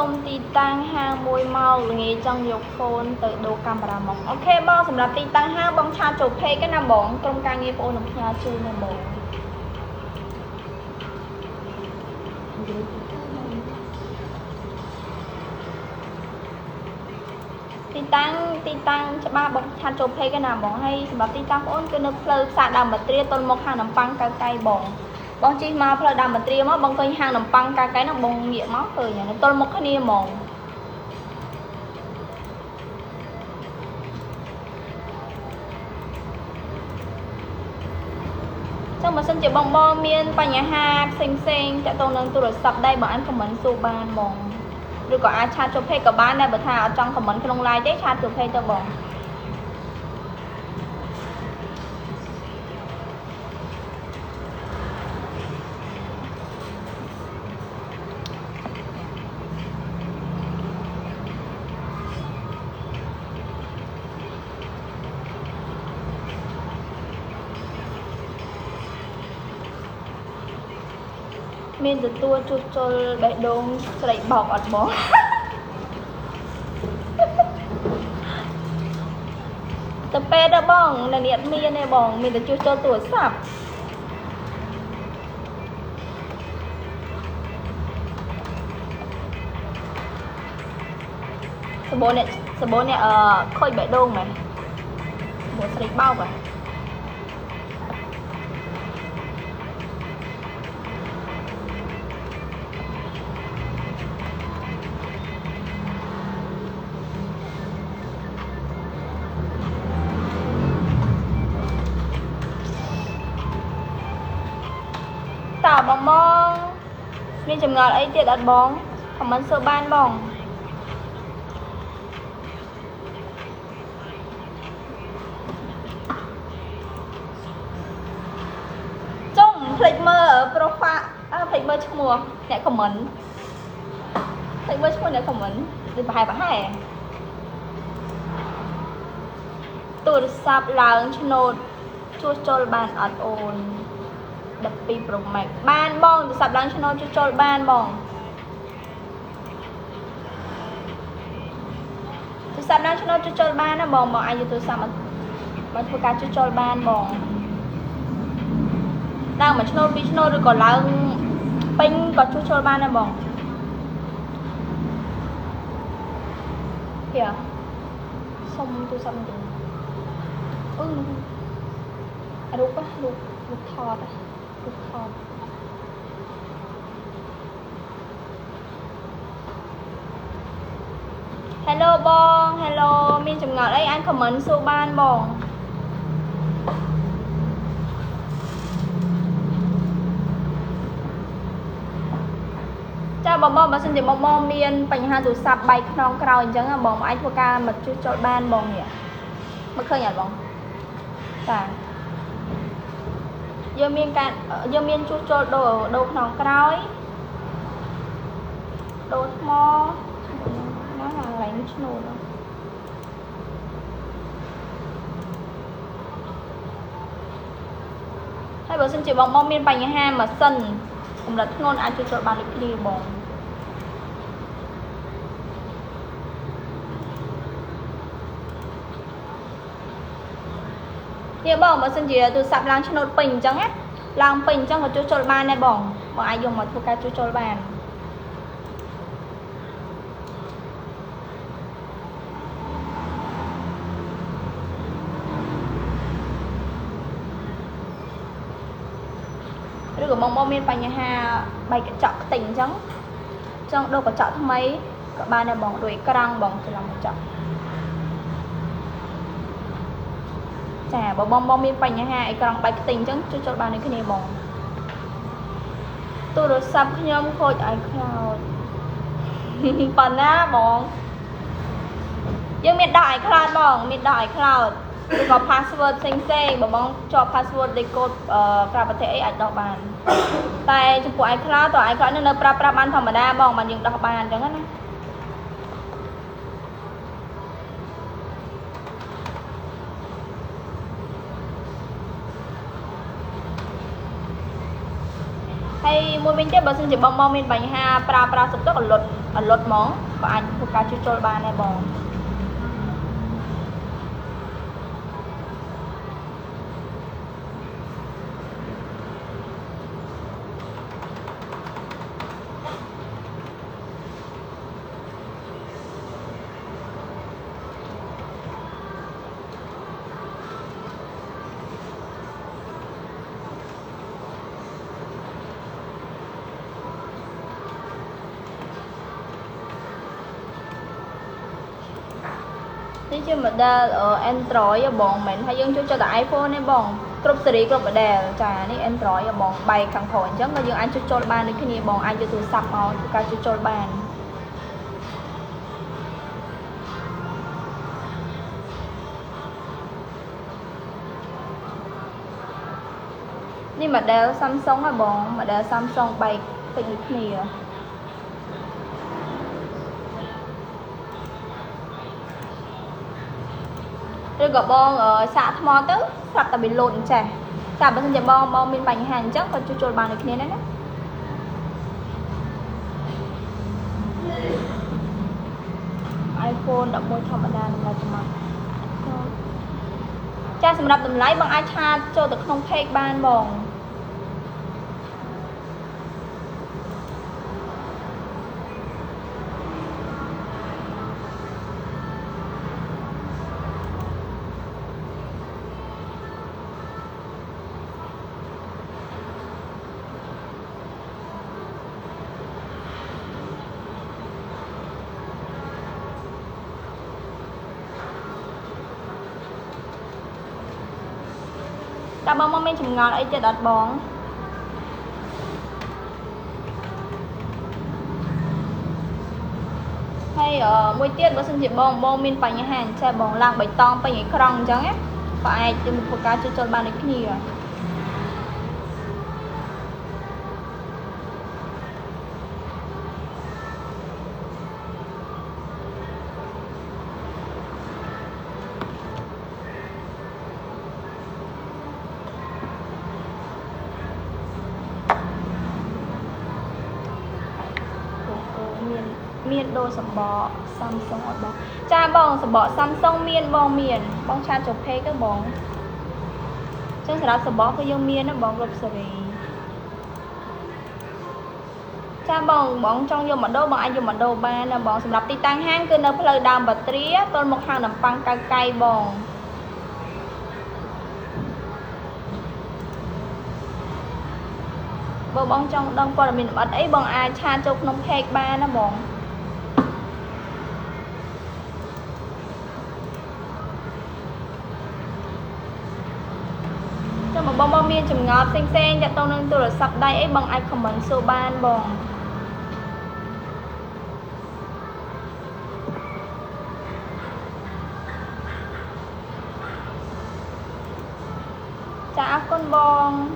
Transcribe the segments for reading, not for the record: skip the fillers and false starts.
សុំទីតាំងហាងមួយមកល្ងាចចង់យកហ្វូនទៅដូរកាមេរ៉ាមកអូខេបងសម្រាប់ទីតាំងហាងបងឆាតចូលពេកណាបងក្រុមការងារបងនឹងផ្ញើជូនណាបងទីតាំងច្បាស់បងឆាតចូលពេកណាបងហើយសម្រាប់ទីតាំងបងគឺនៅផ្លូវផ្សារដើមបាត្រាទល់មកហាងនំប៉័ងកៅកៃបងជិះមកផ្លូវដើមបាត្រាមកបងឃើញហាងនំប៉័ងកៅកៃហ្នឹងបងងាកមកឃើញទល់មុខគ្នាហ្មងចឹងបើសិនជាបងមានបញ្ហាផ្សេងតាក់ទងនឹងទូរស័ព្ទដែរបងអាចខមមិនសួរបានបងឬក៏អាចឆាតចូលពេកក៏បានដែរបើថាអត់ចង់ខមមិនក្នុង LINE ទេឆាតចូលពេកទៅបងមានទទួលជួសជុលបេះដូងស្រីបោកអត់បងទៅពេទ្យដល់បងនៅនេះអត់មានទេបងមានតែជួសជុលទូរស័ព្ទសបូននេះខូចបេះដូងមែនមកស្រីបោកហ៎តើបងមានចម្ងល់អីទៀតអត់បងខមមិនសួរបានបងចុងភ្លេចមើល profile ភ្លេចមើលឈ្មោះអ្នកខមមិនភ្លេចមើលឈ្មោះអ្នកខមមិនដូចប្រហែលទូរស័ព្ទឡើងឆ្នោតជួសជុលបានអត់អូន12 Pro Max បានបងទូរស័ព្ទឡើងឆ្នោតជួសជុលបានបងទូរស័ព្ទឡើងឆ្នោតជួសជុលបានណាបងអាចយកទូរស័ព្ទមកធ្វើការជួសជុលបានបងឡើងមួយឆ្នោតពីរឆ្នោតឬក៏ឡើងពេញក៏ជួសជុលបានដែរបងហៀសុំទូរស័ព្ទទៅរូបថតHello បង Hello មានចម្ងល់អីអាចខមមិនសួរបានបងចាបងបើសិនជាបងមានបញ្ហាទូរស័ព្ទបែកខ្នងក្រោយអញ្ចឹងបងអាចធ្វើការមកជួសជុលបានបងនេះមើលឃើញអត់បងចាយើងមានជួសជុលដូរខ្នងក្រោយដូរថ្មណាកន្លែងឈ្នួលហើយបើសិនជាបងមានបញ្ហាម៉ាស៊ីនកម្រិតធ្ងន់អាចជួសជុលបានដូចគ្នាបងនេះបងបើសិនជាទូរស័ព្ទឡើងឆ្នោតពេញអញ្ចឹងណាឡើងពេញអញ្ចឹងក៏ជួសជុលបានដែរបងអាចយកមកធ្វើការជួសជុលបានឬក៏បងមានបញ្ហាបែកកញ្ចក់ខ្ទេញអញ្ចឹងដូរកញ្ចក់ថ្មីក៏បានដែរបងដូចក្រាំងបងច្រឡំកញ្ចក់ចាបើបងមានបញ្ហាអីក្រង់បែកខ្ទេញអញ្ចឹងជួសជុលបានដូចគ្នាបងទូរស័ព្ទខ្ញុំខូច iCloud ប៉ុណ្ណាបងយើងមានដោះ iCloud បងមានដោះ iCloud ឬក៏ password ផ្សេងបើបងជាប់ password លេខកូដប្រាប្រទេសអីអាចដោះបានតែចំពោះ iCloud តើ iCloud នៅប្រើប្រាស់បានធម្មតាបងមិនយើងដោះបានអញ្ចឹងណា ហ hay mua mình tiếp bớt xin chỉ bong mình bánh ha pra sụp tức ở lột món và anh thuộc cá chú trôi ba này bongนี่ชื่อมันได้Android อย่าบองเหม็นให้ยังช่วยจะได้ iPhone เนี่ยบองครบสีครบประเดี๋ยวจ้านี่ Android อย่าบองใบขังผลจังก็ยังอันช่วยโจลบานในที่นี้บองอันจะถูกสับเอาการช่วยโจลบานนี่มาเดล Samsung อ่ะบองมาเดล Samsung ใบเป็นอีกนี่อ่ะrồi có bong xạ thmò tới sắp ta bị lộn trẻ cả bên giờ bong bên bánh hàng chắc còn cho bàn được kia đấy iPhone đã mua thầm đàn là cho mà cha sầm đập tầm lái bằng iChat cho được không fake ban bong ta bong mình chừng ngọt ấy cho đặt bóng hay mùi tiết bữa xin chị bong mình phải nhà hàng xe bong làng bày tông phải những krong chẳng á phải cho một cá cho bạn được nhiều miền đồ sầm bọ Samsung ở bong cha bong sầm bọ Samsung miền bong cha chụp phê cái bong chân sẽ sầm bọ cái dương miền nó bong gập sợi cha bong trong vô mặt đô bong ai vô mặt đô ba là bong sầm đập ti tăng hang cứ nó lời đàm bật tría tôi một hàng nằm băng cay bong bong trong đông qua là mình bật ấy bong ai cha chụp nông phê ba nó bong mà bong miên chùm ngọt xanh cho tôi nên tôi là sắp đây ấy bằng ai comment số ban bong chả con bong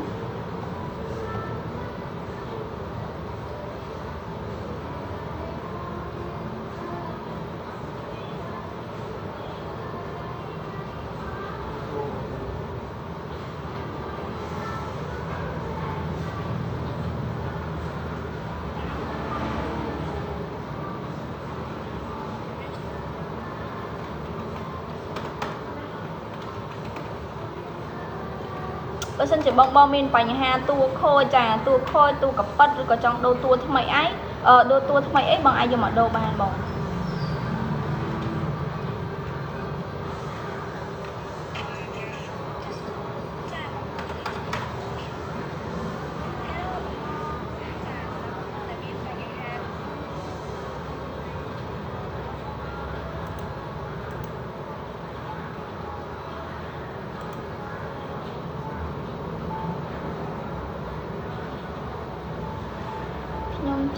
bữa xin chỉ bong mình phải ha tua khôi trà tua khôi tua cặp bát rồi có trong đôi tua thay ấy đôi tua thay ấy bằng ai dùng mà đôi bàn bong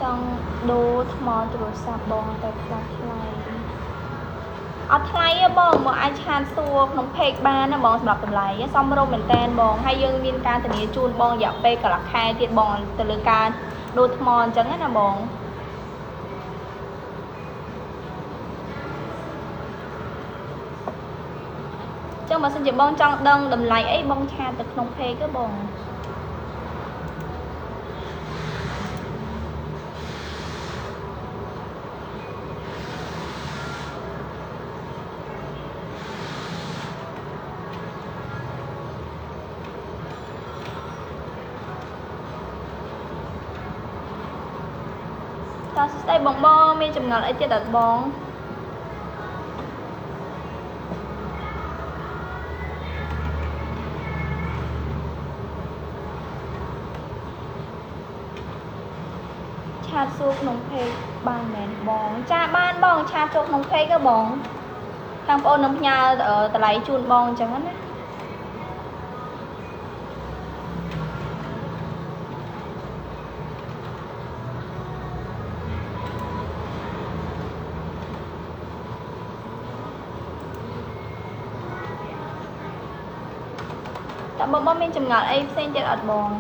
trong đô thmò từ sạp bong tại đặt lại ở thay bong mà ai chan xua không phê ba nó bong sập tầm lại xong rồi mình tên bong hay dương viên can từนี้chun bong dạo phê cả là khai tiền bong từ lư can đô thmò chẳng hết là bong trong mà xin chỉ bong trong đơn đầm lại ấy bong chan từ không phê cái bong តាស្ដីបងមានចម្ងល់អីទៀតអត់បងឆាតសួរក្នុងเพจបានមែនបងចាបានបងឆាតចូលក្នុងเพจក៏បងខាងបងអូននឹងផ្ញើតម្លៃជូនបងអញ្ចឹងណាតើបងមានចម្ងល់អីផ្សេងទៀតអត់បង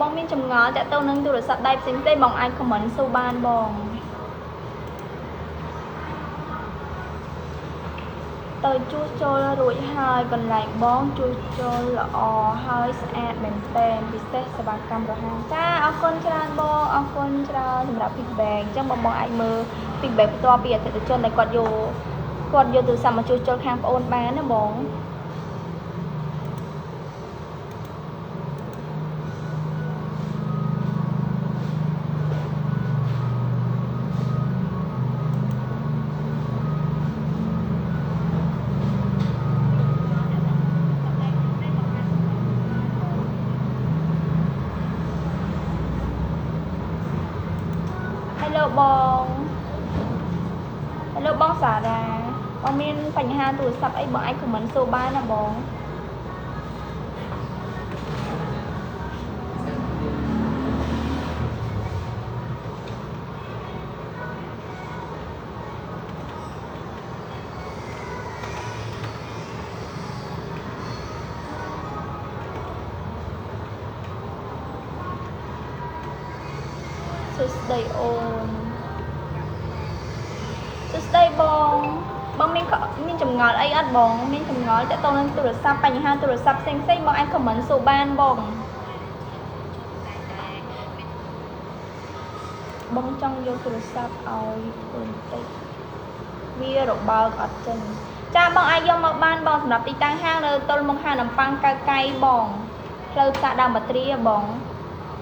បងមានចម្ងល់តាក់ទងនឹងទូរស័ព្ទដៃផ្សេងៗបងអាច comment សួរបានបងទៅជួសជុលរួចហើយកន្លែងបងជួសជុលល្អហើយស្អាតមែនទែនពិសេសសេវាកម្មរហ័សចាអរគុណច្រើនបងអរគុណច្រើនសម្រាប់ feedback អញ្ចឹងបងអាចមើល feedback ផ្ទាល់ពីអតិថិជនដែលគាត់យកទូរស័ព្ទមកជួសជុលខាងប្អូនបានណាបងបងសារ៉ាបងមានបញ្ហាទូរស័ព្ទអីបងអាច comment សួរបានណាបងសួស្ដីអូនសួស្ដីបងមានចម្ងល់អីអត់បងមានចម្ងល់តាក់ទងនឹងទូរស័ព្ទបញ្ហាទូរស័ព្ទផ្សេងៗបងអាច comment សួរបានបងចង់យកទូរស័ព្ទឲ្យធ្វើបន្តិចវារបើកអត់ចេញចាបងអាចយកមកបានបងសម្រាប់ទីតាំងហាងនៅទល់មុខហាងនំប៉័ងកៅកៃបងផ្លូវផ្សារដើមបាត្រាបង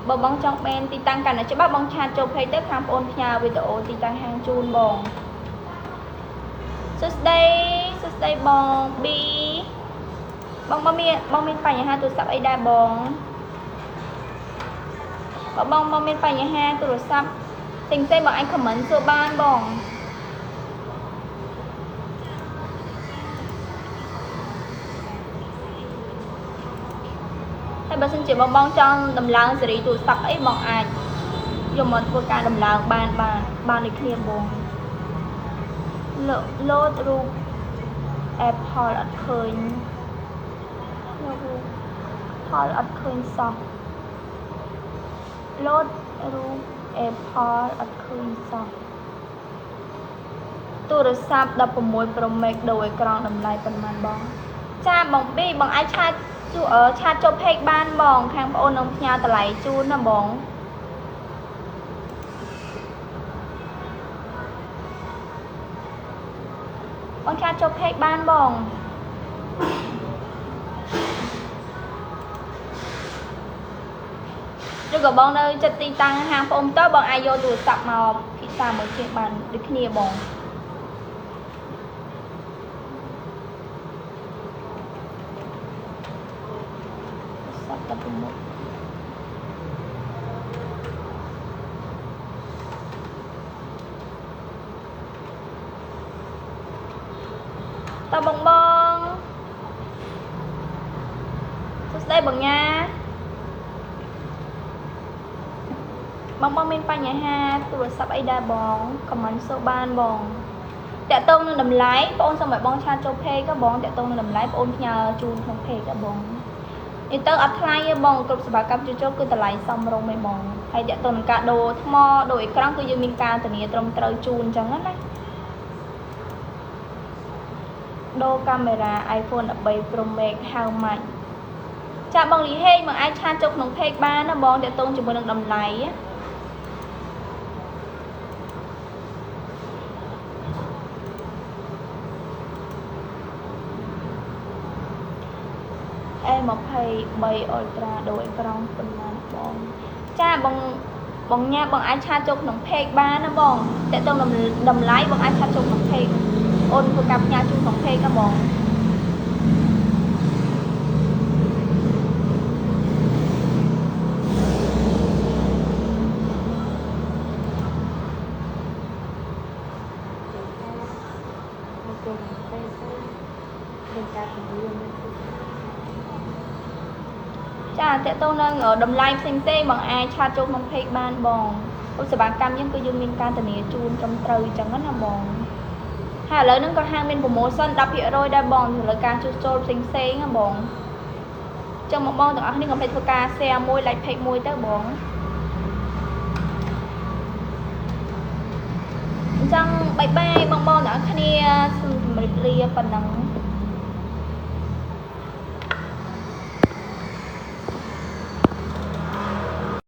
បើបងចង់បានទីតាំងកាន់តែច្បាស់បងឆាតចូល page ទៅខាងប្អូនផ្ញើវីដេអូទីតាំងហាងជូនបងសួស្ដីបង B បងមានបញ្ហាទូរស័ព្ទអីដែរបងបើបងមានបញ្ហាទូរស័ព្ទផ្សេងៗបងអាច comment សួរបានបងហើយបើសិនជាបងចង់ដំឡើងស៊េរីទូរស័ព្ទអីបងអាចយកមកធ្វើការដំឡើងបានដូចគ្នាបងលោតរូប Apple អត់ឃើញរូប Apple អត់ឃើញសោះលោតរូប Apple អត់ឃើញសោះទូរស័ព្ទ16 Pro Max ដូរអេក្រង់តម្លៃប៉ុន្មានបងចាបង B បងអាចឆាតចូល page បានបងខាងប្អូននឹងផ្ញើតម្លៃជូនណាបងឆាតចូល page បានបងឬក៏បងនៅចិត្តទីតាំងហាងប្អូនទៅបងអាចយកទូរស័ព្ទមកពិសាមើលជាងបានដូចគ្នាបងស័ព្ទ16តើបងសួស្ដីបងញ៉ាបងមានបញ្ហាទូរស័ព្ទអីដែរបង comment សួរបានបងតាក់ទងនឹងតម្លៃបងសូមឲ្យបងឆាតចូល page ក៏បងតាក់ទងនឹងតម្លៃបងផ្ញើជូនក្នុង page ក៏បង នេះទៅអត់ថ្លៃទេបងគ្រប់សេវាកម្មជួសជុលគឺតម្លៃសមរម្យឯងបងហើយតាក់ទងនឹងការដូរថ្មដូរអេក្រង់គឺយើងមានការធានាត្រឹមត្រូវជូនអញ្ចឹងណាដូរកាមេរ៉ា iPhone 13 Pro Max how much ចាបងលីហេងមកអាចឆាតចូលក្នុង page បានណាបងតាក់ទងជាមួយនឹងតម្លៃA23 Ultra ដូរអេក្រង់ប៉ុន្មានបងចាបងញ៉ាបងអាចឆាតចូលក្នុង page បានណាបងតាក់ទងតម្លៃបងអាចឆាតចូលក្នុង page អូនធ្វើការផ្ញើជូនក្នុង page ណាបងចាតើតើនឹងតម្លៃផ្សេងៗបងអាចឆាតចូលក្នុង page បានបងឧស្សាហកម្មយើងគឺយើងមានការធានាជូនត្រឹមត្រូវអញ្ចឹងណាបងហើយឥឡូវហ្នឹងក៏ហាងមាន promotion 10% ដែរបងលើការជួសជុលផ្សេងណាបងចឹងមកបងទាំងអស់គ្នាកុំភ្លេចធ្វើការ share មួយ like page មួយទៅបងអញ្ចឹងបាយបាយបងទាំងអស់គ្នាសូមជម្រាបលាប៉ុណ្ណឹង